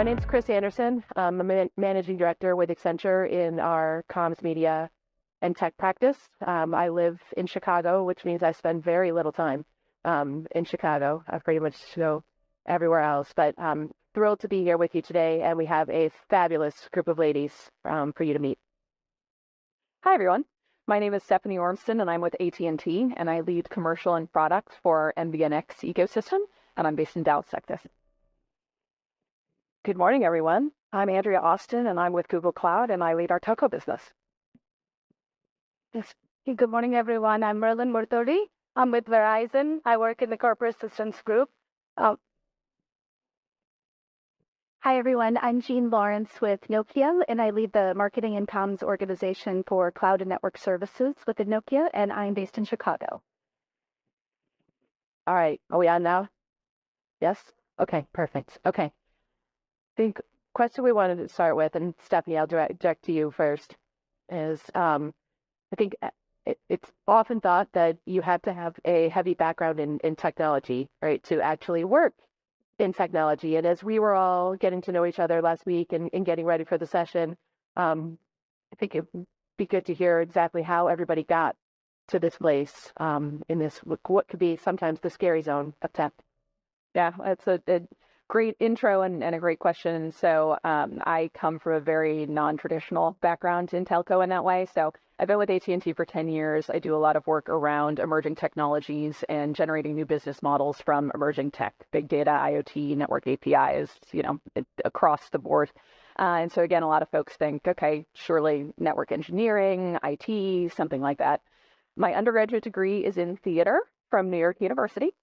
name's Chris Anderson. I'm a managing director with Accenture in our comms, media, and tech practice. I live in Chicago, which means I spend very little time in Chicago. I pretty much go everywhere else, but I'm thrilled to be here with you today, and we have a fabulous group of ladies for you to meet. Hi, everyone. My name is Stephanie Ormston, and I'm with AT&T, and I lead commercial and product for our MVNx ecosystem, and I'm based in Dallas, Texas. Good morning, everyone. I'm Andrea Austin, and I'm with Google Cloud, and I lead our telco business. Yes. Good morning, everyone. I'm Merlin Murturi. I'm with Verizon. I work in the corporate systems group. Hi, everyone. I'm Jean Lawrence with Nokia, and I lead the marketing and comms organization for cloud and network services within Nokia, and I'm based in Chicago. All right. Are we on now? Yes? Okay, perfect. Okay. The question we wanted to start with, and Stephanie, I'll direct to you first, is I think it's often thought that you have to have a heavy background in technology, right, to actually work in technology. And as we were all getting to know each other last week and getting ready for the session, I think it would be good to hear exactly how everybody got to this place in this, what could be sometimes the scary zone of tech. Yeah, that's a great intro and a great question. So I come from a very non-traditional background in telco in that way. So I've been with AT&T for 10 years. I do a lot of work around emerging technologies and generating new business models from emerging tech, big data, IoT, network APIs, across the board. And so again, a lot of folks think, okay, surely network engineering, IT, something like that. My undergraduate degree is in theater from New York University.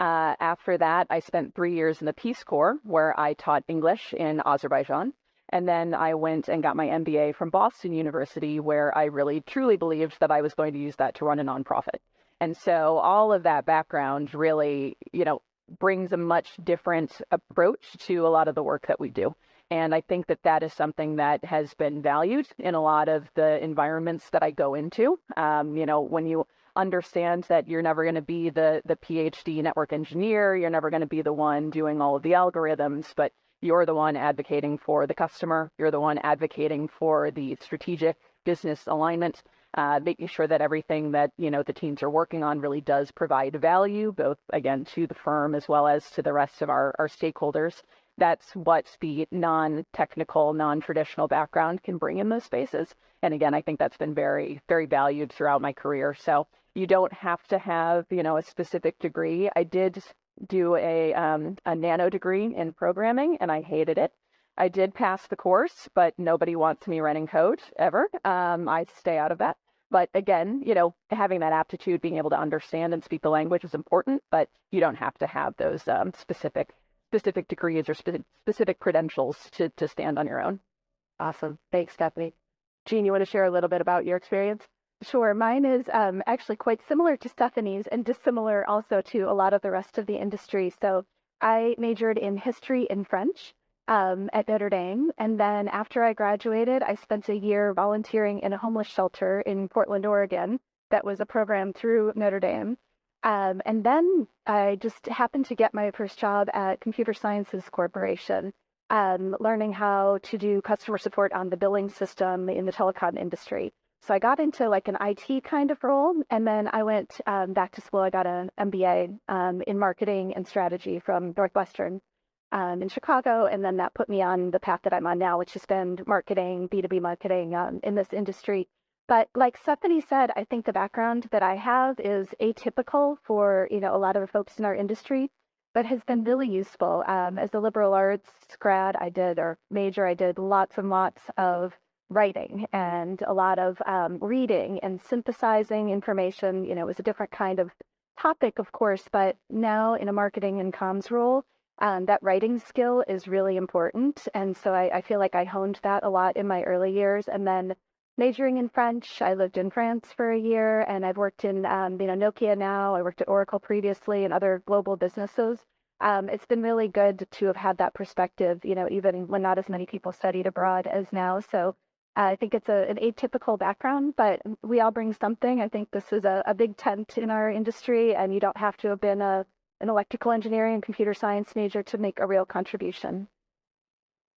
After that, I spent 3 years in the Peace Corps, where I taught English in Azerbaijan. And then I went and got my MBA from Boston University, where I really truly believed that I was going to use that to run a nonprofit. And so all of that background really, brings a much different approach to a lot of the work that we do. And I think that that is something that has been valued in a lot of the environments that I go into. When you understand that you're never going to be the PhD network engineer, you're never going to be the one doing all of the algorithms, but you're the one advocating for the customer, you're the one advocating for the strategic business alignment, making sure that everything that the teams are working on really does provide value, both again to the firm as well as to the rest of our stakeholders. That's what the non-technical, non-traditional background can bring in those spaces. And again, I think that's been very, very valued throughout my career. So you don't have to have, a specific degree. I did do a nano degree in programming, and I hated it. I did pass the course, but nobody wants me running code ever. I stay out of that. But again, having that aptitude, being able to understand and speak the language is important, but you don't have to have those specific degrees or specific credentials to stand on your own. Awesome. Thanks, Stephanie. Jean, you want to share a little bit about your experience? Sure. Mine is actually quite similar to Stephanie's and dissimilar also to a lot of the rest of the industry. So I majored in history and French at Notre Dame. And then after I graduated, I spent a year volunteering in a homeless shelter in Portland, Oregon. That was a program through Notre Dame. And then I just happened to get my first job at Computer Sciences Corporation, learning how to do customer support on the billing system in the telecom industry. So I got into like an IT kind of role, and then I went back to school. I got an MBA in marketing and strategy from Northwestern in Chicago, and then that put me on the path that I'm on now, which has been marketing, B2B marketing in this industry. But like Stephanie said, I think the background that I have is atypical for, a lot of the folks in our industry, but has been really useful. As a liberal arts grad, I did lots and lots of writing and a lot of reading and synthesizing information. It was a different kind of topic, of course, but now in a marketing and comms role, that writing skill is really important. And so I feel like I honed that a lot in my early years. And then majoring in French, I lived in France for a year, and I've worked in, Nokia now. I worked at Oracle previously and other global businesses. It's been really good to have had that perspective, even when not as many people studied abroad as now. So I think it's an atypical background, but we all bring something. I think this is a big tent in our industry, and you don't have to have been an electrical engineering and computer science major to make a real contribution.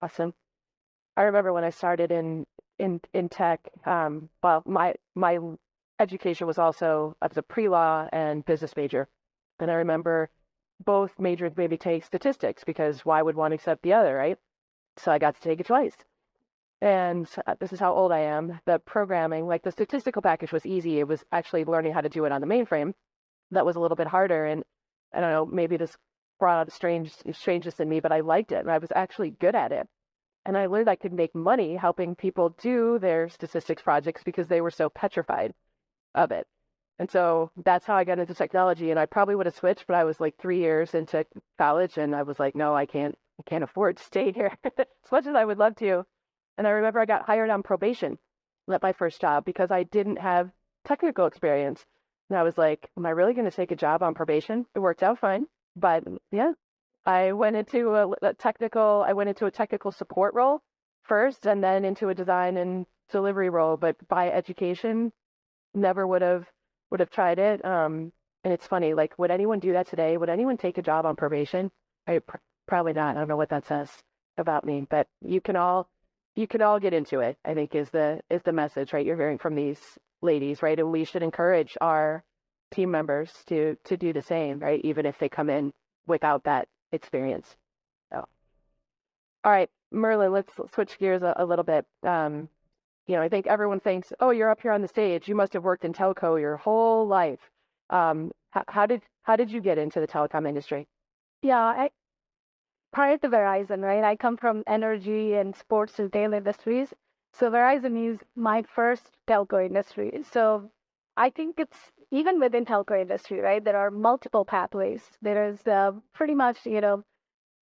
Awesome. I remember when I started in tech, well, my education was also, I was a pre-law and business major. And I remember both majors made me take statistics because why would one accept the other, right? So I got to take it twice. And this is how old I am. The programming, like the statistical package was easy. It was actually learning how to do it on the mainframe. That was a little bit harder. And I don't know, maybe this brought out a strangeness in me, but I liked it. And I was actually good at it. And I learned I could make money helping people do their statistics projects because they were so petrified of it. And so that's how I got into technology. And I probably would have switched, but I was like 3 years into college and I was like, no, I can't afford to stay here as much as I would love to. And I remember I got hired on probation at my first job because I didn't have technical experience. And I was like, am I really going to take a job on probation? It worked out fine. But yeah, I went into I went into a technical support role first and then into a design and delivery role. But by education, never would have tried it. And it's funny, like, would anyone do that today? Would anyone take a job on probation? Probably not. I don't know what that says about me, but you can all get into it, I think is the message, right? You're hearing from these ladies, right? And we should encourage our team members to do the same, right? Even if they come in without that experience. So, all right, Merlin, let's switch gears a little bit. I think everyone thinks, oh, you're up here on the stage. You must have worked in telco your whole life. How did you get into the telecom industry? Yeah, prior to Verizon, right? I come from energy and sports retail industries. So Verizon is my first telco industry. So I think it's even within telco industry, right? There are multiple pathways. There is pretty much,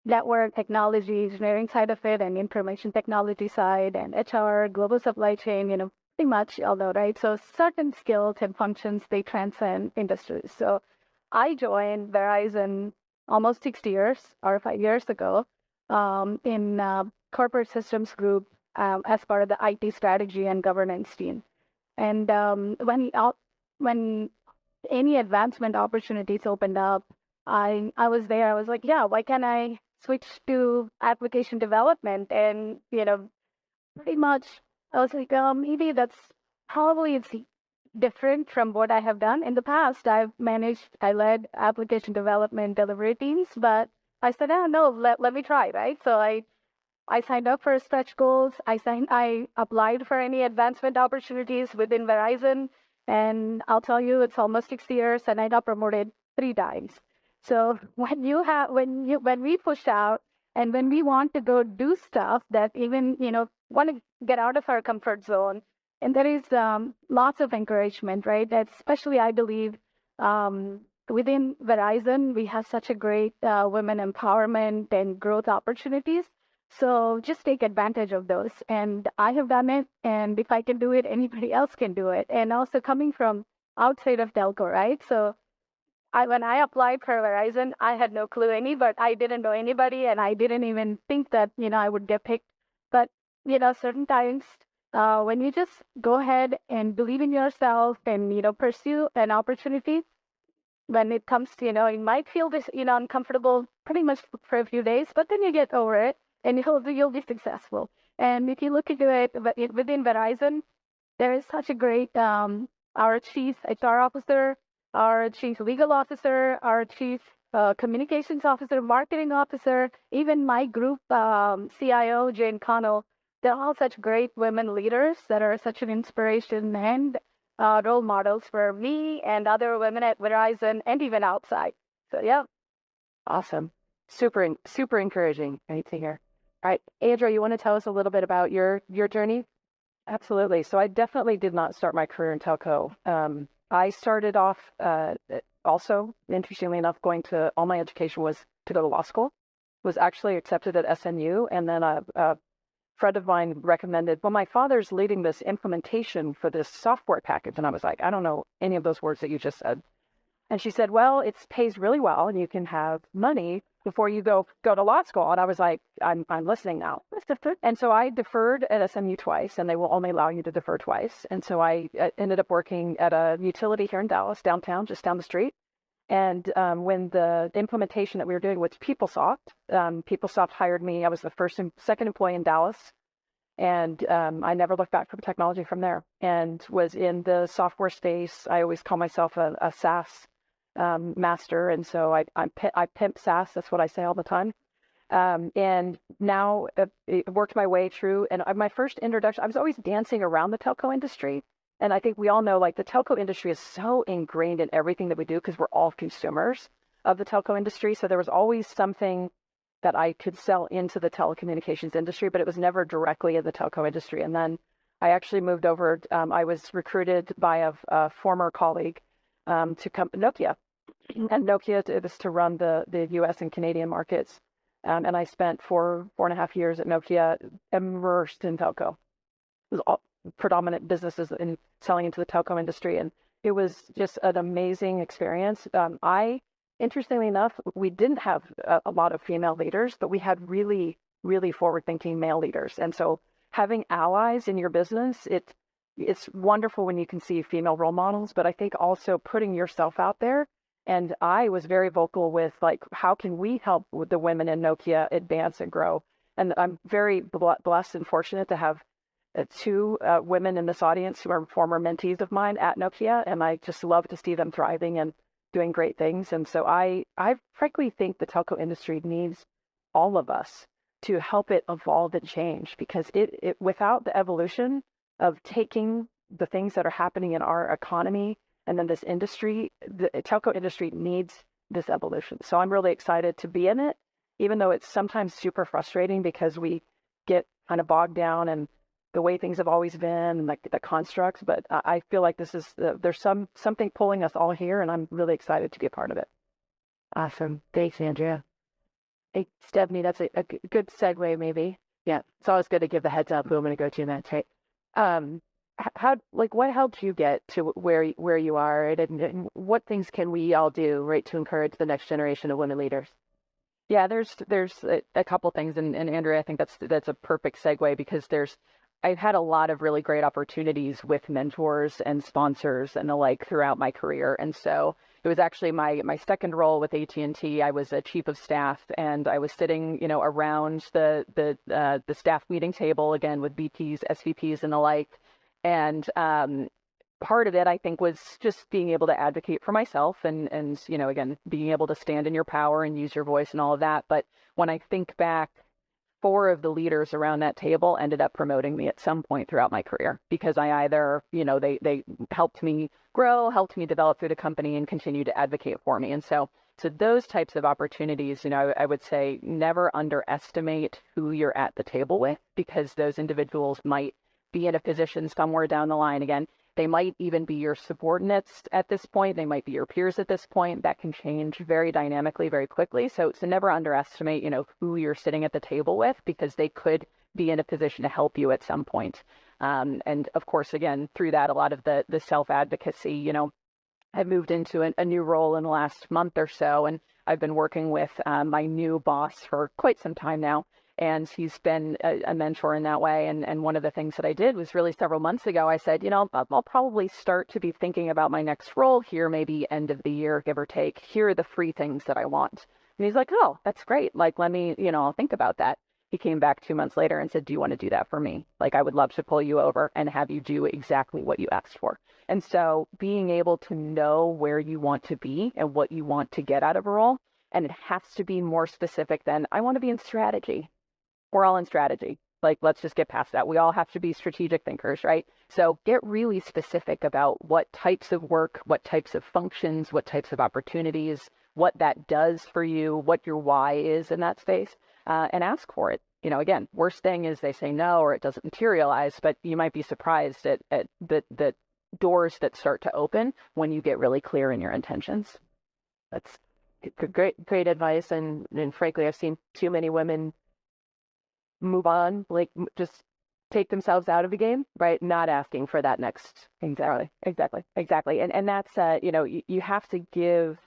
network technology, engineering side of it, and information technology side, and HR, global supply chain, pretty much all that, right? So certain skills and functions, they transcend industries. So I joined Verizon almost 6 years or 5 years ago in corporate systems group as part of the IT strategy and governance team. And when any advancement opportunities opened up, I was there. I was like, yeah, why can't I switch to application development? And pretty much I was like, maybe that's probably it's different from what I have done in the past. I led application development delivery teams, but I said, oh no, let me try, right? So I signed up for stretch goals. I applied for any advancement opportunities within Verizon, and I'll tell you, it's almost 6 years, and I got promoted 3 times. So when we push out and when we want to go do stuff that even want to get out of our comfort zone, and there is lots of encouragement, right? That especially I believe within Verizon we have such a great women empowerment and growth opportunities. So just take advantage of those. And I have done it. And if I can do it, anybody else can do it. And also coming from outside of telco, right? So when I applied for Verizon, I had no clue but I didn't know anybody, and I didn't even think that I would get picked. But certain times when you just go ahead and believe in yourself and pursue an opportunity, when it comes to, you might feel this, uncomfortable pretty much for a few days, but then you get over it and you'll be successful. And if you look into it, within Verizon, there is such a great, our chief HR officer, our chief legal officer, our chief communications officer, marketing officer, even my group CIO, Jane Connell, they're all such great women leaders that are such an inspiration and role models for me and other women at Verizon and even outside. So yeah. Awesome. Super encouraging. Great to hear. All right, Andrea, you want to tell us a little bit about your journey? Absolutely. So I definitely did not start my career in telco. I started off also, interestingly enough, all my education was to go to law school, was actually accepted at SNU, and then a friend of mine recommended, well, my father's leading this implementation for this software package. And I was like, I don't know any of those words that you just said. And she said, well, it pays really well and you can have money before you go to law school. And I was like, I'm listening now. And so I deferred at SMU twice, and they will only allow you to defer twice. And so I ended up working at a utility here in Dallas, downtown, just down the street. And when the implementation that we were doing was PeopleSoft, PeopleSoft hired me. I was the second employee in Dallas. And I never looked back from technology from there, and was in the software space. I always call myself a SaaS master. And so I pimp SaaS. That's what I say all the time. And now it worked my way through. And my first introduction, I was always dancing around the telco industry. And I think we all know, like, the telco industry is so ingrained in everything that we do because we're all consumers of the telco industry. So there was always something that I could sell into the telecommunications industry, but it was never directly in the telco industry. And then I actually moved over. I was recruited by a former colleague to come Nokia, and Nokia was to run the U.S. and Canadian markets. And I spent 4.5 years at Nokia, immersed in telco. It was all predominant businesses in selling into the telco industry, and it was just an amazing experience. Interestingly enough, we didn't have a lot of female leaders, but we had really, really forward-thinking male leaders. And so having allies in your business, it's wonderful when you can see female role models, but I think also putting yourself out there. And I was very vocal with, like, how can we help with the women in Nokia advance and grow? And I'm very blessed and fortunate to have two women in this audience who are former mentees of mine at Nokia, and I just love to see them thriving and doing great things. And so I frankly think the telco industry needs all of us to help it evolve and change, because it without the evolution of taking the things that are happening in our economy and then this industry, the telco industry needs this evolution. So I'm really excited to be in it, even though it's sometimes super frustrating because we get kind of bogged down in the way things have always been, and like the constructs. But I feel like this is there's something pulling us all here, and I'm really excited to be a part of it. Awesome. Thanks, Andrea. Hey, Stephanie, that's a good segue, maybe. Yeah, it's always good to give the heads up who I'm going to go to next, right? What helped you get to where you are, right? And what things can we all do, right, to encourage the next generation of women leaders? Yeah, there's a couple things, and Andrea, I think that's a perfect segue, because I've had a lot of really great opportunities with mentors and sponsors and the like throughout my career. And so it was actually my second role with AT&T. I was a chief of staff, and I was sitting, around the staff meeting table, again, with VPs, SVPs, and the like. And part of it, I think, was just being able to advocate for myself and again, being able to stand in your power and use your voice and all of that. But when I think back, 4 of the leaders around that table ended up promoting me at some point throughout my career, because I either, they helped me grow, helped me develop through the company, and continue to advocate for me. And so those types of opportunities, I would say never underestimate who you're at the table with, because those individuals might be in a position somewhere down the line. Again, they might even be your subordinates at this point. They might be your peers at this point. That can change very dynamically, very quickly. So never underestimate, who you're sitting at the table with, because they could be in a position to help you at some point. And of course, again, through that, a lot of the self-advocacy, I've moved into a new role in the last month or so, and I've been working with my new boss for quite some time now. And he's been a mentor in that way. And one of the things that I did was really several months ago, I said, I'll probably start to be thinking about my next role here, maybe end of the year, give or take. Here are the free things that I want. And he's like, oh, that's great. Like, let me, I'll think about that. He came back 2 months later and said, do you want to do that for me? Like, I would love to pull you over and have you do exactly what you asked for. And so being able to know where you want to be and what you want to get out of a role, and it has to be more specific than, I want to be in strategy. We're all in strategy. Like, let's just get past that. We all have to be strategic thinkers, right? So get really specific about what types of work, what types of functions, what types of opportunities, what that does for you, what your why is in that space, and ask for it. Again, worst thing is they say no or it doesn't materialize, but you might be surprised at the doors that start to open when you get really clear in your intentions. That's great advice. And frankly, I've seen too many women move on, like just take themselves out of the game, right? Not asking for that next. Exactly. And that's, you have to give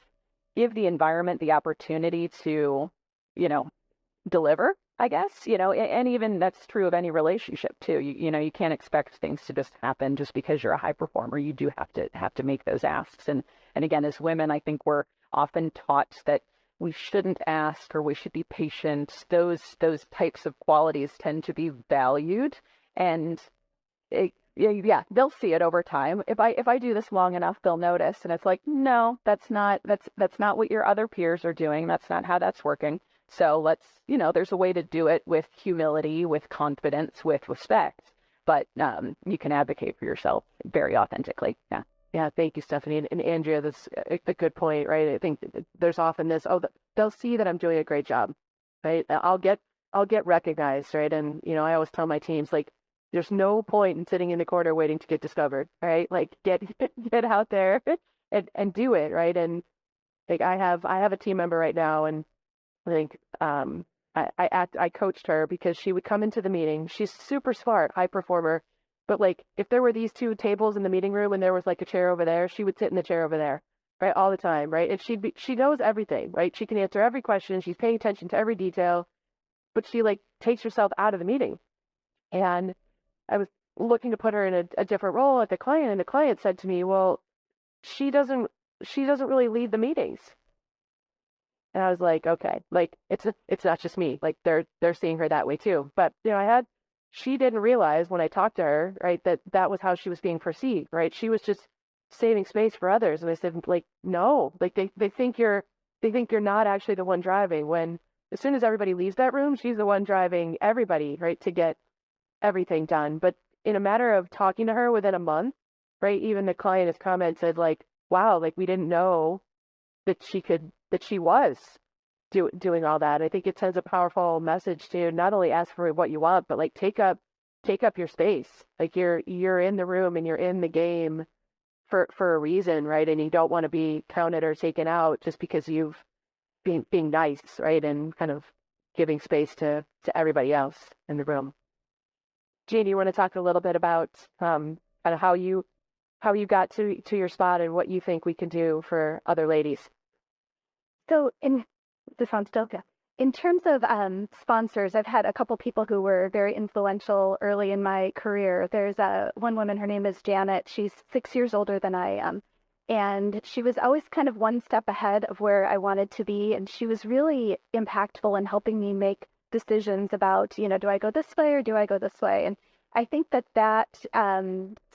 the environment the opportunity to, deliver, I guess, and even that's true of any relationship too. You can't expect things to just happen just because you're a high performer. You do have to make those asks. And again, as women, I think we're often taught that we shouldn't ask or we should be patient. Those types of qualities tend to be valued, and yeah, they'll see it over time. If I do this long enough, they'll notice, and it's like, no, that's not what your other peers are doing. That's not how that's working. So let's, there's a way to do it with humility, with confidence, with respect, but you can advocate for yourself very authentically. Yeah. Yeah, thank you, Stephanie. And Andrea, that's a good point, right? I think there's often this, they'll see that I'm doing a great job, right? I'll get recognized, right? And, I always tell my teams, like, there's no point in sitting in the corner waiting to get discovered, right? Like, get out there and do it, right? And like, I have a team member right now, and I think I coached her because she would come into the meeting. She's super smart, high performer, but like if there were these two tables in the meeting room and there was like a chair over there, she would sit in the chair over there, right, all the time, right? And she knows everything, right? She can answer every question. She's paying attention to every detail, but she like takes herself out of the meeting. And I was looking to put her in a different role at the client, and the client said to me, "Well, she doesn't she doesn't really lead the meetings." And I was like, okay, like it's not just me. Like they're seeing her that way too. But she didn't realize when I talked to her, right, that was how she was being perceived, right? She was just saving space for others. And I said, like, no, like they think you're not actually the one driving. When as soon as everybody leaves that room, she's the one driving everybody, right, to get everything done. But in a matter of talking to her within a month, right, even the client has commented like, wow, like we didn't know that she was doing all that. I think it sends a powerful message to not only ask for what you want, but like take up your space. Like you're in the room and you're in the game for a reason, right? And you don't want to be counted or taken out just because you've being nice, right? And kind of giving space to everybody else in the room. Jean, you want to talk a little bit about kind of how you got to your spot and what you think we can do for other ladies? So this sounds still good. In terms of sponsors, I've had a couple people who were very influential early in my career. There's one woman, her name is Janet. She's 6 years older than I am. And she was always kind of one step ahead of where I wanted to be. And she was really impactful in helping me make decisions about, do I go this way or do I go this way? And I think that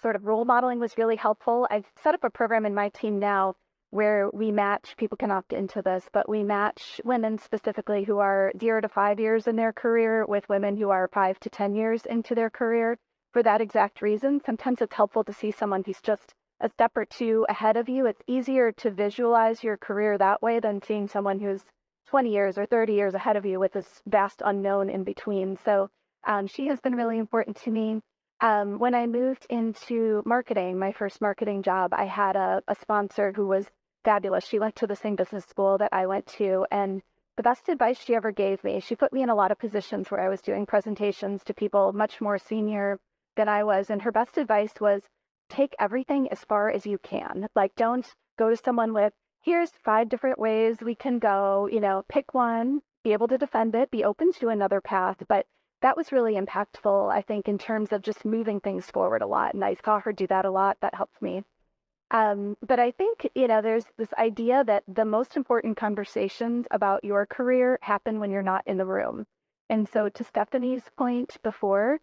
sort of role modeling was really helpful. I've set up a program in my team now where we match, people can opt into this, but we match women specifically who are 0 to 5 years in their career with women who are 5 to 10 years into their career for that exact reason. Sometimes it's helpful to see someone who's just a step or two ahead of you. It's easier to visualize your career that way than seeing someone who's 20 years or 30 years ahead of you with this vast unknown in between. So she has been really important to me. When I moved into marketing, my first marketing job, I had a sponsor who was fabulous. She went to the same business school that I went to, and the best advice she ever gave me, she put me in a lot of positions where I was doing presentations to people much more senior than I was, and her best advice was take everything as far as you can. Like, don't go to someone with, here's 5 different ways we can go, pick one, be able to defend it, be open to another path. But that was really impactful, I think, in terms of just moving things forward a lot. And I saw her do that a lot. That helped me. But I think, there's this idea that the most important conversations about your career happen when you're not in the room. And so to Stephanie's point before,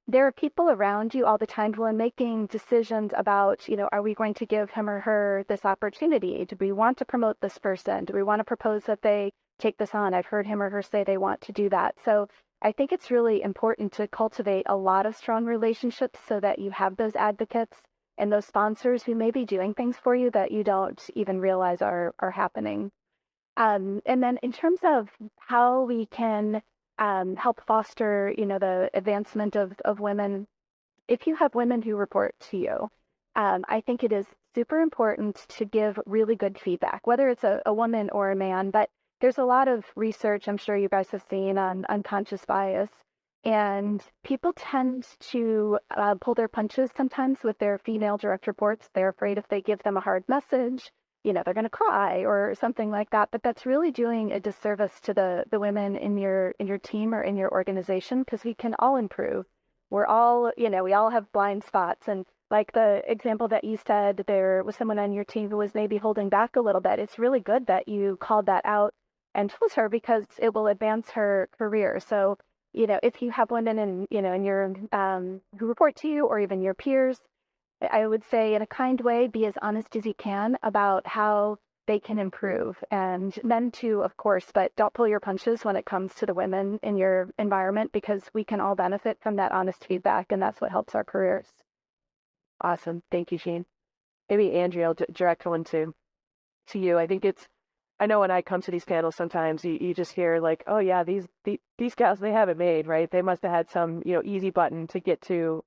there are people around you all the time who are making decisions about, are we going to give him or her this opportunity? Do we want to promote this person? Do we want to propose that they take this on? I've heard him or her say they want to do that. So I think it's really important to cultivate a lot of strong relationships so that you have those advocates and those sponsors who may be doing things for you that you don't even realize are happening. And then in terms of how we can help foster, the advancement of women, if you have women who report to you, I think it is super important to give really good feedback, whether it's a woman or a man. But there's a lot of research, I'm sure you guys have seen, on unconscious bias. And people tend to pull their punches sometimes with their female direct reports. They're afraid if they give them a hard message, they're going to cry or something like that. But that's really doing a disservice to the women in your team or in your organization, because we can all improve. We're all, we all have blind spots, and Like the example that you said, there was someone on your team who was maybe holding back a little bit. It's really good that you called that out and told her because it will advance her career. So, if you have women in your who report to you or even your peers, I would say in a kind way, be as honest as you can about how they can improve. And men too, of course, but don't pull your punches when it comes to the women in your environment because we can all benefit from that honest feedback, and that's what helps our careers. Awesome. Thank you, Jean. Maybe Andrea, I'll direct one to you. I think I know when I come to these panels, sometimes you just hear like, oh yeah, these gals, they have it made, right? They must have had some, easy button to get to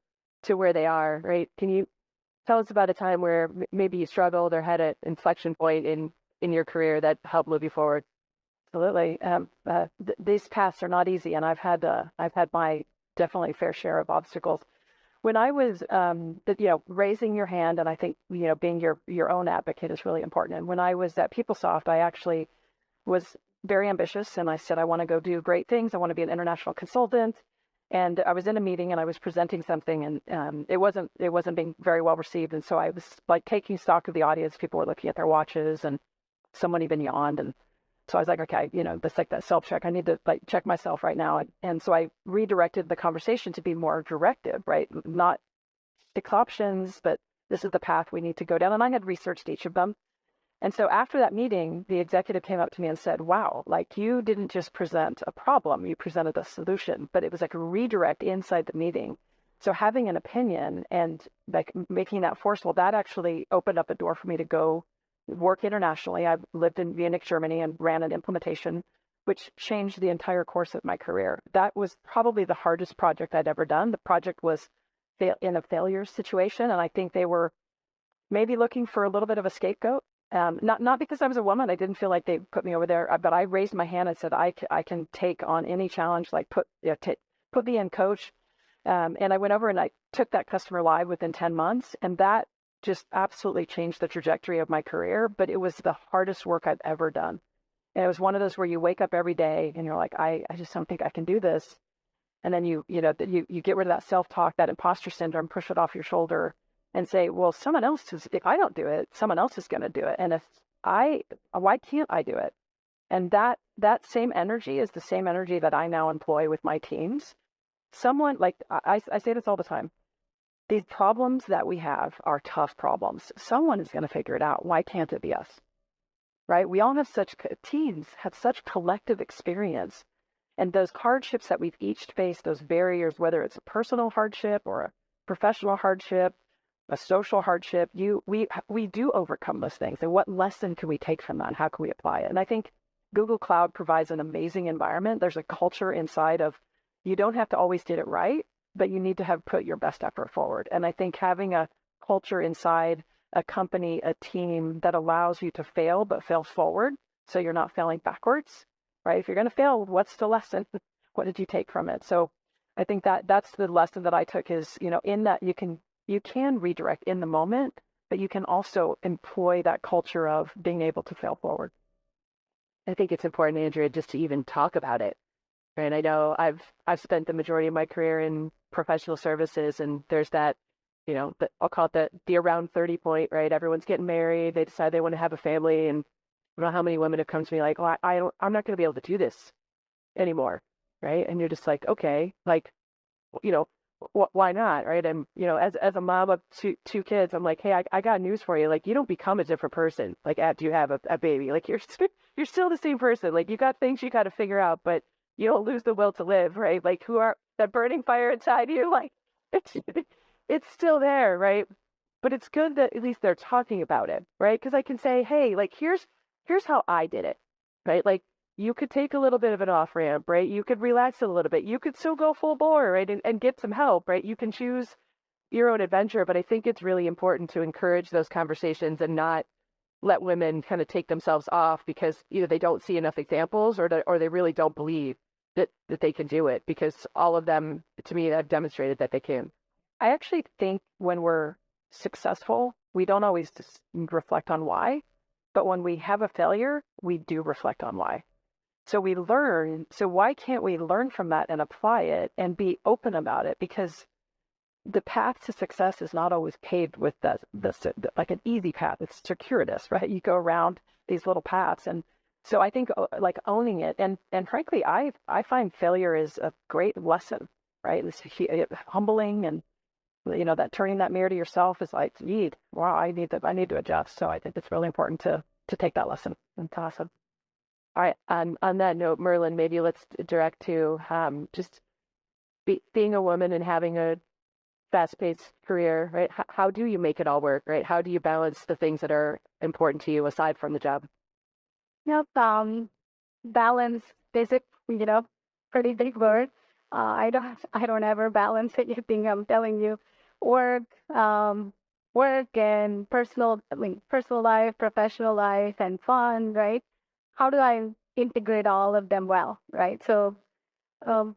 where they are, right? Can you tell us about a time where maybe you struggled or had an inflection point in your career that helped move you forward? Absolutely. These paths are not easy, and I've had my definitely fair share of obstacles. When I was, raising your hand, and I think, being your own advocate is really important. And when I was at PeopleSoft, I actually was very ambitious, and I said, I want to go do great things. I want to be an international consultant. And I was in a meeting, and I was presenting something, and it wasn't being very well received. And so I was like taking stock of the audience. People were looking at their watches, and someone even yawned. And so I was like, okay, that's like that self-check. I need to like check myself right now. And so I redirected the conversation to be more directive, right? Not 6 options, but this is the path we need to go down. And I had researched each of them. And so after that meeting, the executive came up to me and said, wow, like you didn't just present a problem, you presented a solution, but it was like a redirect inside the meeting. So having an opinion and like making that forceful, that actually opened up a door for me to go work internationally. I lived in MVNx, Germany, and ran an implementation, which changed the entire course of my career. That was probably the hardest project I'd ever done. The project was in a failure situation, and I think they were maybe looking for a little bit of a scapegoat. Not because I was a woman. I didn't feel like they put me over there, but I raised my hand and said, I can take on any challenge, like put me in, coach. And I went over and I took that customer live within 10 months. And that just absolutely changed the trajectory of my career. But it was the hardest work I've ever done. And it was one of those where you wake up every day and you're like, I just don't think I can do this. And then you get rid of that self-talk, that imposter syndrome, push it off your shoulder and say, well, if I don't do it, someone else is going to do it. And why can't I do it? And that same energy is the same energy that I now employ with my teams. Someone like I say this all the time. These problems that we have are tough problems. Someone is going to figure it out. Why can't it be us? Right? We all have teams have such collective experience. And those hardships that we've each faced, those barriers, whether it's a personal hardship or a professional hardship, a social hardship, we do overcome those things. And what lesson can we take from that? And how can we apply it? And I think Google Cloud provides an amazing environment. There's a culture inside of you don't have to always get it right, but you need to have put your best effort forward. And I think having a culture inside a company, a team that allows you to fail, but fail forward, so you're not failing backwards, right? If you're going to fail, what's the lesson? What did you take from it? So I think that's the lesson that I took is, in that you can redirect in the moment, but you can also employ that culture of being able to fail forward. I think it's important, Andrea, just to even talk about it. Right? I know I've spent the majority of my career in professional services, and there's that, I'll call it the around 30 point, right? Everyone's getting married, they decide they want to have a family, and I don't know how many women have come to me like, well, I'm not going to be able to do this anymore, right? And you're just like, okay, like, why not, right? And as a mom of two kids, I'm like, hey, I got news for you. Like, you don't become a different person like after you have a baby. Like, you're still the same person. Like, you got things you got to figure out, but you don't lose the will to live, right? Like, that burning fire inside you, like it's still there, right? But it's good that at least they're talking about it, right? Because I can say, hey, like here's how I did it, right? Like you could take a little bit of an off ramp, right? You could relax a little bit. You could still go full bore, right? And get some help, right? You can choose your own adventure, but I think it's really important to encourage those conversations and not let women kind of take themselves off because either they don't see enough examples or they really don't believe that they can do it because all of them, to me, have demonstrated that they can. I actually think when we're successful, we don't always just reflect on why, but when we have a failure, we do reflect on why. So we learn. So why can't we learn from that and apply it and be open about it? Because the path to success is not always paved with like an easy path. It's circuitous, right? You go around these little paths. And so I think like owning it, and frankly, I find failure is a great lesson, right? It's humbling, and that turning that mirror to yourself is like, gee, wow, I need to adjust. So I think it's really important to take that lesson. That's awesome. All right. On that note, Merlin, maybe let's direct to just being a woman and having a fast-paced career, right? How do you make it all work, right? How do you balance the things that are important to you aside from the job? Yep. Balance, basic, pretty big word. I don't ever balance anything. I'm telling you, work, um, work and personal life, professional life, and fun, right? How do I integrate all of them well, right? So, um,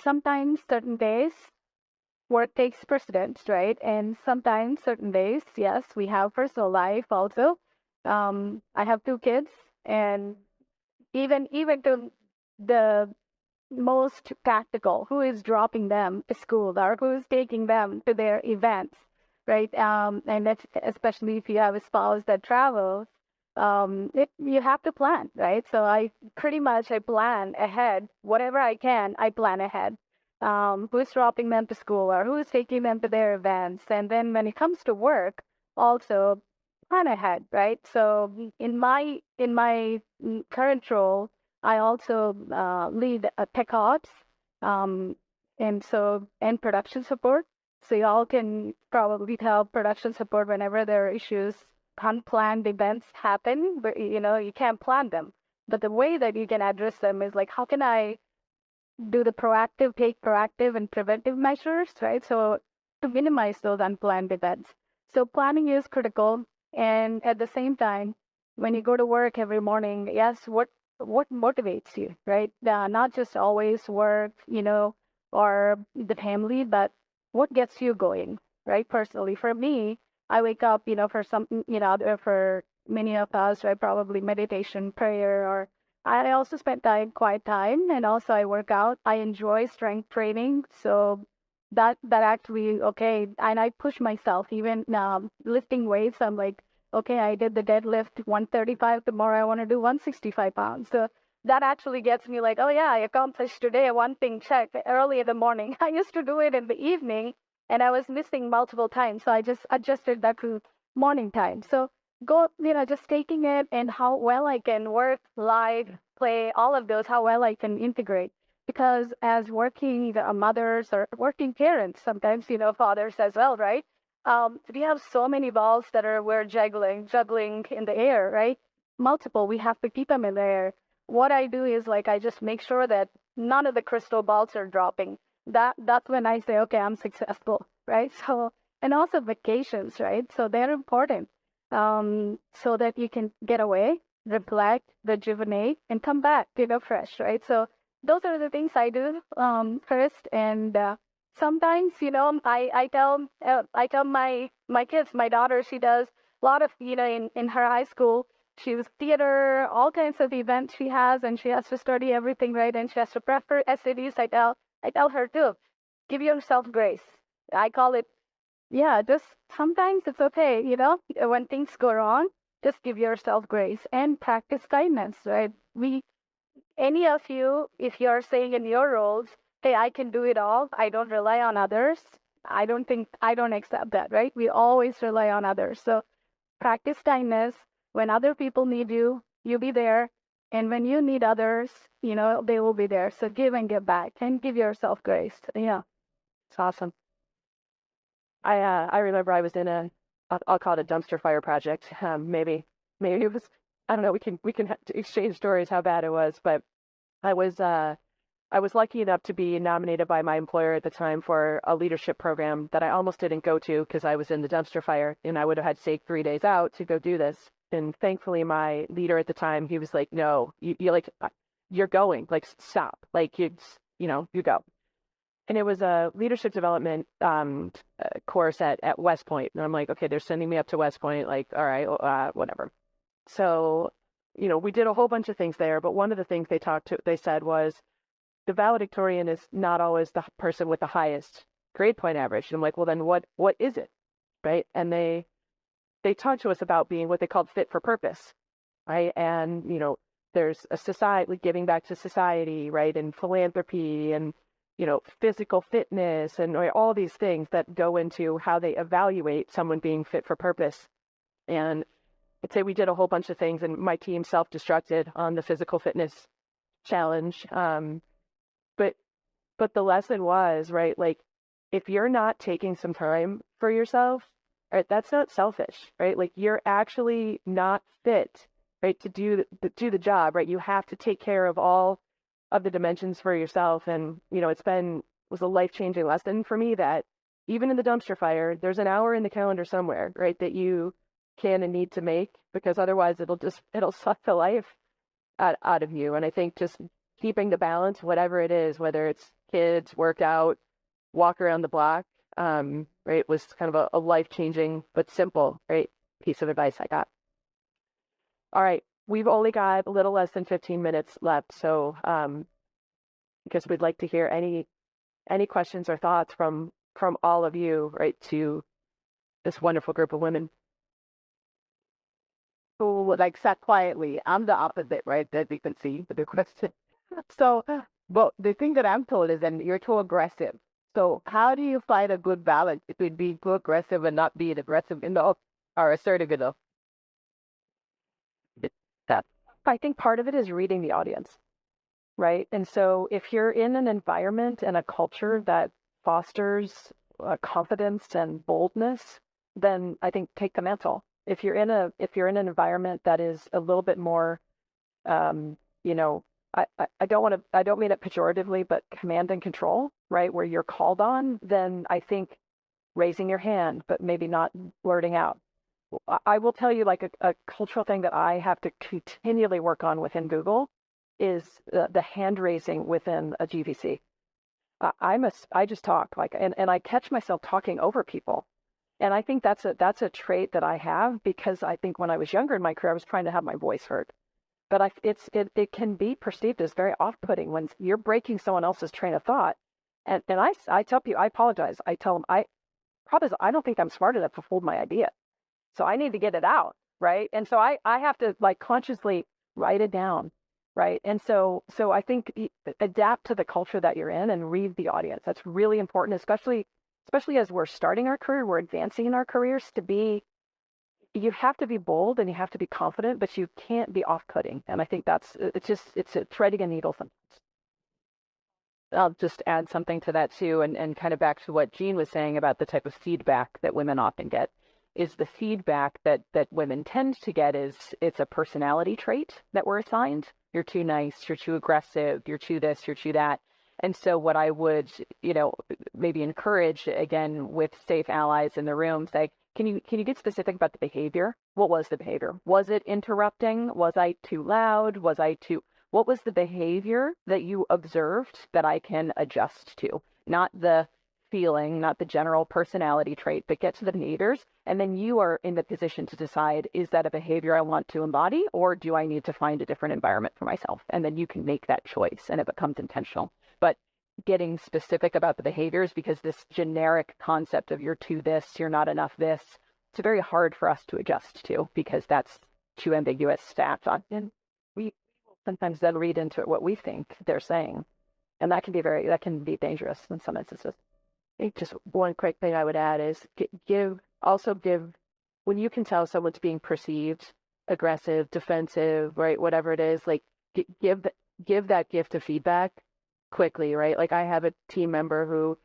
sometimes certain days work takes precedence, right? And sometimes certain days, yes, we have personal life also. I have two kids, and even to the most practical, who is dropping them to school or who is taking them to their events, right? And that's especially if you have a spouse that travels, you have to plan, right? So I plan ahead, whatever I can, I plan ahead. Who's dropping them to school or who's taking them to their events, and then when it comes to work, also plan ahead, right? So in my current role, I also lead tech ops, um, and production support. So y'all can probably tell production support whenever there are issues, unplanned events happen, but you can't plan them. But the way that you can address them is like, how can I take proactive and preventive measures, right? So to minimize those unplanned events. So planning is critical. And at the same time, when you go to work every morning, yes, what motivates you, right? Not just always work, or the family, but what gets you going, right? Personally, for me, I wake up, for some, for many of us, right? Probably meditation, prayer, or I also spend quiet time, and also I work out. I enjoy strength training, so that actually okay. And I push myself, even lifting weights. I'm like, okay, I did the deadlift 135 tomorrow. I want to do 165 pounds. So that actually gets me like, oh yeah, I accomplished today one thing. Check early in the morning. I used to do it in the evening, and I was missing multiple times, so I just adjusted that to morning time. So just taking it and how well I can work, live, play, all of those, how well I can integrate. Because as working mothers or working parents, sometimes, fathers as well, right? We have so many balls that we're juggling in the air, right? Multiple, we have to keep them in the air. What I do is like, I just make sure that none of the crystal balls are dropping. That's when I say, okay, I'm successful, right? So, and also vacations, right? So they're important, so that you can get away, reflect, rejuvenate, and come back, fresh, right? So those are the things I do first, and sometimes, I tell my kids, my daughter, she does a lot of, in her high school, she's theater, all kinds of events she has, and she has to study everything, right? And she has to prep for SATs. I tell her too, give yourself grace. I call it, yeah, just sometimes it's okay, when things go wrong, just give yourself grace and practice kindness, right? Any of you, if you're saying in your roles, hey, I can do it all, I don't rely on others, I don't accept that, right? We always rely on others. So practice kindness. When other people need you, you be there. And when you need others, they will be there. So give and give back and give yourself grace. Yeah. It's awesome. I remember I was in I'll call it a dumpster fire project. Maybe it was, I don't know. We can exchange stories how bad it was, but I was I was lucky enough to be nominated by my employer at the time for a leadership program that I almost didn't go to because I was in the dumpster fire, and I would have had to take 3 days out to go do this. And thankfully, my leader at the time, he was like, "No, you like, you're going. Like, stop. Like, you go." And it was a leadership development course at West Point. And I'm like, okay, they're sending me up to West Point. Like, all right, whatever. So, we did a whole bunch of things there. But one of the things they said was the valedictorian is not always the person with the highest grade point average. And I'm like, well, then what is it, right? And they talked to us about being what they called fit for purpose, right? And, there's a society, like giving back to society, right? And philanthropy and, physical fitness and all these things that go into how they evaluate someone being fit for purpose. And I'd say we did a whole bunch of things, and my team self-destructed on the physical fitness challenge. But the lesson was, right, like if you're not taking some time for yourself, right, that's not selfish, right? Like you're actually not fit, right, to do the job, right? You have to take care of all of the dimensions for yourself. And, was a life-changing lesson for me that even in the dumpster fire, there's an hour in the calendar somewhere, right, that you can and need to make, because otherwise it'll suck the life out of you. And I think just keeping the balance, whatever it is, whether it's kids, workout, walk around the block, right, was kind of a life-changing but simple, right, piece of advice I got. All right, we've only got a little less than 15 minutes left, so I guess we'd like to hear any questions or thoughts from all of you, right, to this wonderful group of women. Who like sat quietly. I'm the opposite, right? That you can see with the question. So, but the thing that I'm told is that you're too aggressive. So, how do you find a good balance between being too aggressive and not being aggressive enough or assertive enough? That I think part of it is reading the audience, right? And so if you're in an environment and a culture that fosters confidence and boldness, then I think take the mantle. If you're in an environment that is a little bit more, you know, I don't mean it pejoratively, but command and control, right? Where you're called on, then I think raising your hand, but maybe not blurting out. I will tell you, like a cultural thing that I have to continually work on within Google is the hand raising within a GVC. I just talk like, and I catch myself talking over people. And I think that's a trait that I have, because I think when I was younger in my career, I was trying to have my voice heard. But it can be perceived as very off-putting when you're breaking someone else's train of thought. And I tell people, I apologize. I tell them, problem is I don't think I'm smart enough to hold my idea. So I need to get it out, right? And so I have to like consciously write it down, right? And so I think adapt to the culture that you're in and read the audience. That's really important, especially as we're starting our career, we're advancing in our careers. You have to be bold and you have to be confident, but you can't be off-putting. And I think it's a threading a needle sometimes. I'll just add something to that too, and kind of back to what Jean was saying about the type of feedback that women often get. Is the feedback that women tend to get is it's a personality trait that we're assigned. You're too nice, you're too aggressive, you're too this, you're too that. And so what I would, maybe encourage, again, with safe allies in the room, say, can you get specific about the behavior? What was the behavior? Was it interrupting? Was I too loud? What was the behavior that you observed that I can adjust to? Not the feeling, not the general personality trait, but get to the behaviors. And then you are in the position to decide, is that a behavior I want to embody, or do I need to find a different environment for myself? And then you can make that choice and it becomes intentional. But getting specific about the behaviors, because this generic concept of you're too this, you're not enough this, it's very hard for us to adjust to, because that's too ambiguous stats on. And we sometimes then read into it what we think they're saying. And that can be dangerous in some instances. I think just one quick thing I would add is give, when you can tell someone's being perceived aggressive, defensive, right, whatever it is, like give that gift of feedback quickly, right? Like I have a team member who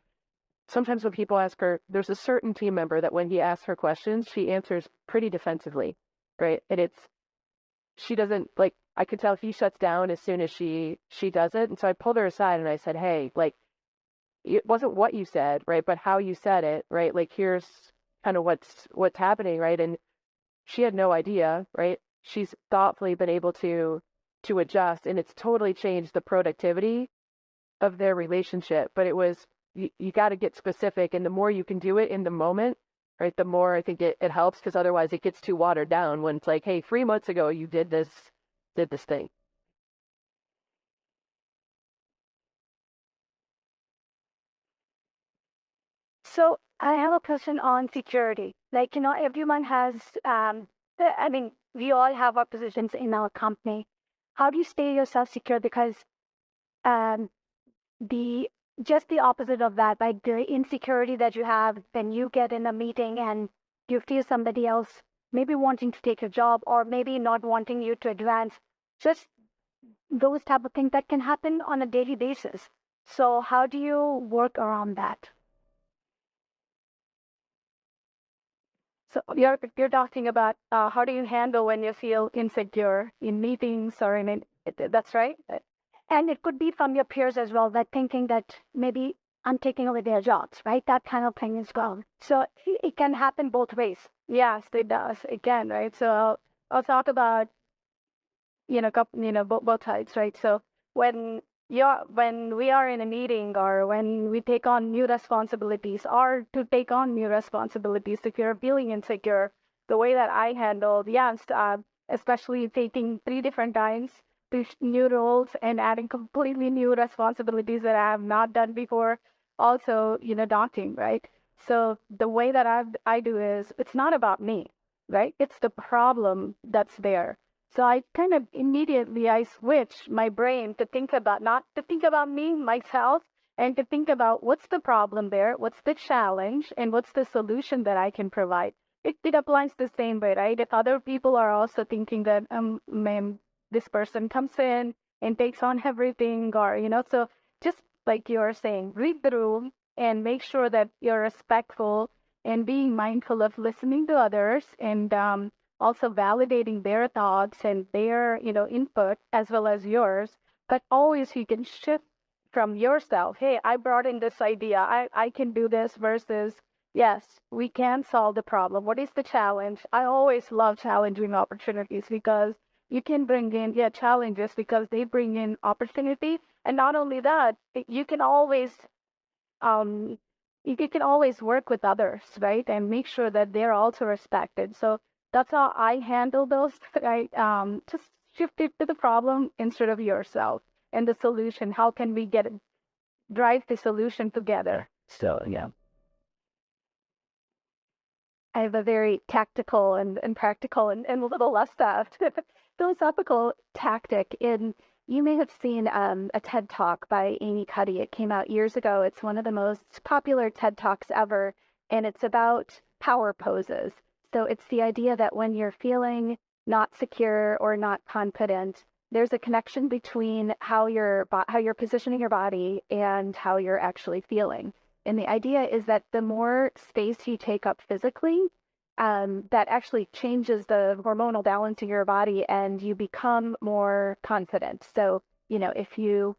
sometimes when people ask her, there's a certain team member that when he asks her questions, she answers pretty defensively, right? And she doesn't like, I could tell he shuts down as soon as she does it. And so I pulled her aside and I said, hey, like, it wasn't what you said, right, but how you said it, right? Like here's kind of what's happening, right? And she had no idea, right? She's thoughtfully been able to adjust, and it's totally changed the productivity of their relationship. But it was you got to get specific, and the more you can do it in the moment, right, the more I think it helps, because otherwise it gets too watered down when it's like, hey, 3 months ago you did this thing. So I have a question on security. Like, everyone has, I mean, we all have our positions in our company. How do you stay yourself secure? Because um, the just the opposite of that, like the insecurity that you have when you get in a meeting and you feel somebody else maybe wanting to take your job or maybe not wanting you to advance, just those type of things that can happen on a daily basis. So how do you work around that? So you're talking about how do you handle when you feel insecure in meetings or that's right. And it could be from your peers as well, that thinking that maybe I'm taking away their jobs, right? That kind of thing as well. So it can happen both ways. Yes, it does. It can, right? So I'll talk about both sides, right? So when when we are in a meeting or when we take on new responsibilities or to take on new responsibilities, if you're feeling insecure, the way that I handled, yes, especially taking 3 different times to new roles and adding completely new responsibilities that I have not done before, also, daunting, right? So the way that I do is it's not about me, right? It's the problem that's there. So I kind of immediately I switch my brain to think about not to think about me, myself, and to think about what's the problem there, what's the challenge, and what's the solution that I can provide. It applies the same way, right? If other people are also thinking that ma'am, this person comes in and takes on everything, or so just like you're saying, read the room and make sure that you're respectful and being mindful of listening to others and also validating their thoughts and their input as well as yours, but always you can shift from yourself. Hey, I brought in this idea, I can do this, versus yes, we can solve the problem. What is the challenge? I always love challenging opportunities because you can bring in challenges because they bring in opportunity. And not only that, you can always um, you can always work with others, right? And make sure that they're also respected. So that's how I handle those, right? Just shift it to the problem instead of yourself and the solution. How can we drive the solution together? So, yeah. I have a very tactical and practical and a little less philosophical tactic. You may have seen a TED Talk by Amy Cuddy. It came out years ago. It's one of the most popular TED Talks ever, and it's about power poses. So it's the idea that when you're feeling not secure or not confident, there's a connection between how you're positioning your body and how you're actually feeling. And the idea is that the more space you take up physically, that actually changes the hormonal balance in your body and you become more confident. So, if you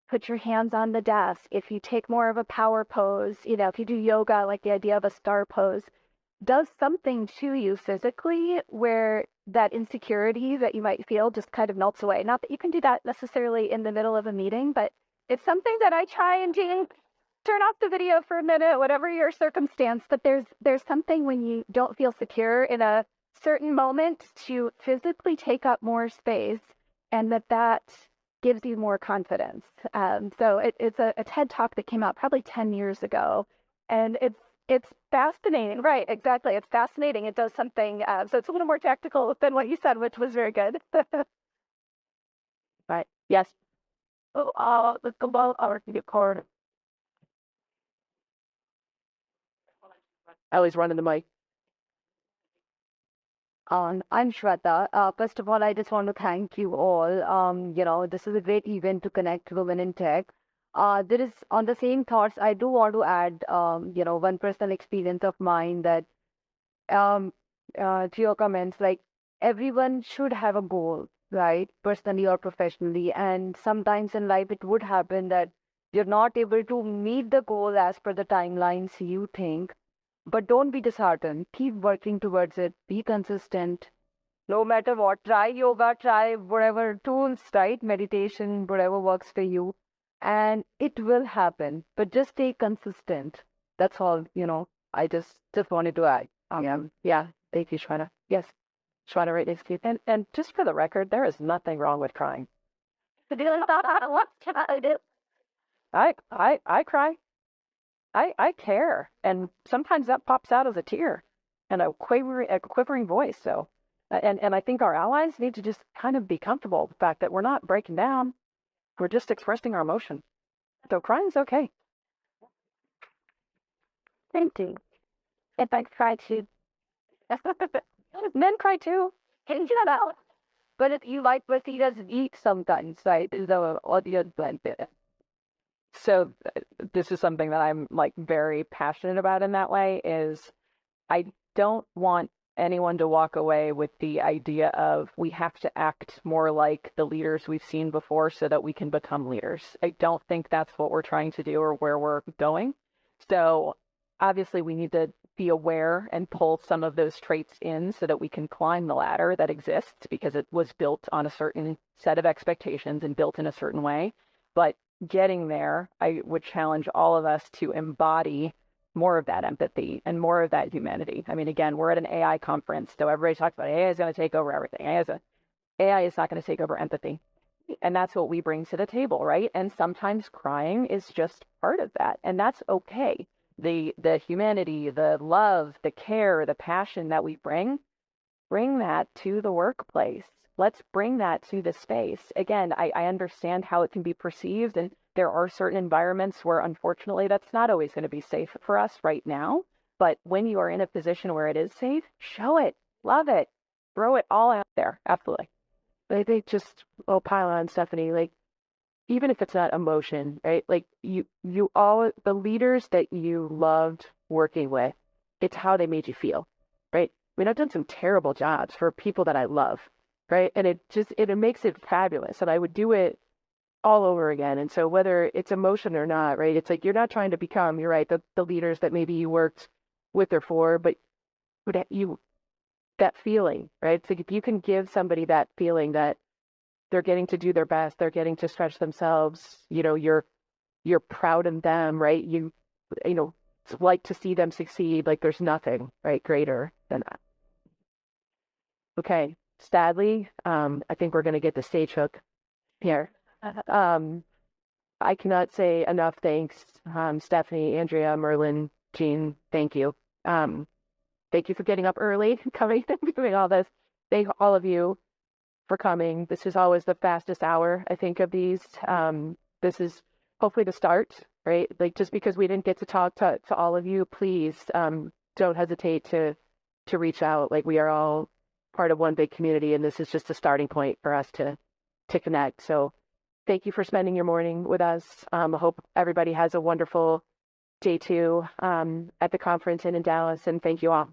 put your hands on the desk, if you take more of a power pose, if you do yoga, like the idea of a star pose, does something to you physically where that insecurity that you might feel just kind of melts away. Not that you can do that necessarily in the middle of a meeting, but it's something that I try and do. Turn off the video for a minute, whatever your circumstance, but there's something when you don't feel secure in a certain moment to physically take up more space, and that gives you more confidence. So it's a TED Talk that came out probably 10 years ago, and it's fascinating. Right, exactly. It's fascinating. It does something. So it's a little more tactical than what you said, which was very good. Right. Yes. Oh, let's go about our record. I always running the mic. I'm Shweta. First of all, I just want to thank you all. This is a great event to connect women in tech. There is, on the same thoughts, I do want to add, one personal experience of mine that um, to your comments, like everyone should have a goal, right? Personally or professionally. And sometimes in life, it would happen that you're not able to meet the goal as per the timelines you think. But don't be disheartened. Keep working towards it. Be consistent. No matter what, try yoga, try whatever tools, right? Meditation, whatever works for you. And it will happen. But just stay consistent. That's all, I just wanted to add. Yeah. Thank you, Shweta. Yes. Shweta, right next to you. And just for the record, there is nothing wrong with crying. What can I do? I cry. I care. And sometimes that pops out as a tear and a quivering voice. So, and I think our allies need to just kind of be comfortable with the fact that we're not breaking down. We're just expressing our emotion. So crying's okay. Thank you. If I try to Men cry too. get that out. But you might perceive as weak sometimes, right? Is the audience benefit. So this is something that I'm like very passionate about in that way is I don't want anyone to walk away with the idea of we have to act more like the leaders we've seen before so that we can become leaders. I don't think that's what we're trying to do or where we're going. So obviously we need to be aware and pull some of those traits in so that we can climb the ladder that exists because it was built on a certain set of expectations and built in a certain way. But getting there, I would challenge all of us to embody more of that empathy and more of that humanity. I mean, again, we're at an AI conference, so everybody talks about AI is going to take over everything. AI is not going to take over empathy. And that's what we bring to the table, right? And sometimes crying is just part of that, and that's okay. The humanity, the love, the care, the passion that we bring that to the workplace. Let's bring that to the space. Again, I understand how it can be perceived, and there are certain environments where, unfortunately, that's not always going to be safe for us right now. But when you are in a position where it is safe, show it, love it, throw it all out there. Absolutely. I think just, I'll pile on, Stephanie, like, even if it's not emotion, right? Like you all, the leaders that you loved working with, it's how they made you feel, right? I mean, I've done some terrible jobs for people that I love, right? And it makes it fabulous. And I would do it all over again. And so whether it's emotion or not, right? It's like you're not trying to become, you're right, the leaders that maybe you worked with or for, but you that feeling, right? It's like if you can give somebody that feeling that they're getting to do their best, they're getting to stretch themselves, you're proud of them, right? You know, it's like to see them succeed, like there's nothing, right, greater than that. Okay, sadly, I think we're going to get the stage hook here. Um, I cannot say enough thanks, Stephanie, Andrea, Merlin, Jean, thank you. Thank you for getting up early, coming and doing all this. Thank all of you for coming. This is always the fastest hour, I think, of these. This is hopefully the start, right? Like just because we didn't get to talk to all of you, please don't hesitate to reach out. Like we are all part of one big community, and this is just a starting point for us to connect. So thank you for spending your morning with us. I hope everybody has a wonderful day two at the conference and in Dallas, and thank you all.